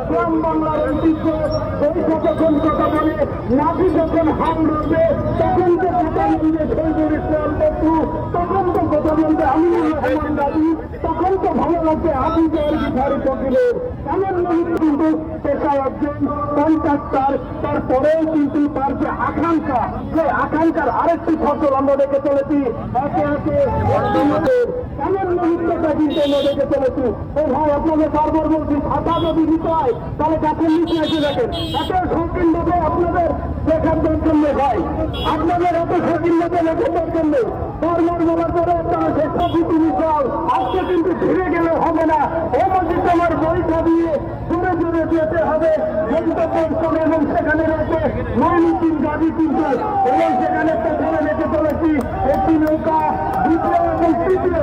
গ্রাম বাংলার ঐতিহ্য বৈঠক যখন কথা বলে নাভি যখন হাম রবে তখন তো কথা বলবে শহীদুল ইসলাম বন্ধু, তখন তো কথা বলবে আমিনুর রহমান দাবি, তখন তো ভালো লাগবে হাফিজের বিহারি ফকিরের। এমন মুহূর্তে কিন্তু পেশায় একজন কন্ট্রাক্টর, তারপরেও কিন্তু তার যে আকাঙ্ক্ষা, যে আকাঙ্ক্ষার আরেকটি ফসল আমরা দেখে চলেছি একে একে এমন মুহূর্তটা কিন্তু আমরা দেখে চলেছি। ও ভাই আপনাদের বারবার বলছি ছাতা যদি দিতে হয় তাহলে গাছের নিচে এসে দেখেন, এত শৌখিন ভাবে আপনাদের লেখার জন্য ভাই, আপনাদের এত শৌখিন ভাবে লেখার জন্য বারবার বলার পরে আপনারা চেষ্টা বিধি বিশাল আজকে কিন্তু ফিরে গেলে হবে না। এই মধ্যে আমার বইটা দিয়ে জোরে জোরে যেতে হবে গন্তব্যস্থলে এবং সেখানে রয়েছে ময়মনসিং গাড়ি কিন্তু এবং সেখানে প্রথমে রেখে চলেছি একটি নৌকা, দ্বিতীয় এবং তৃতীয়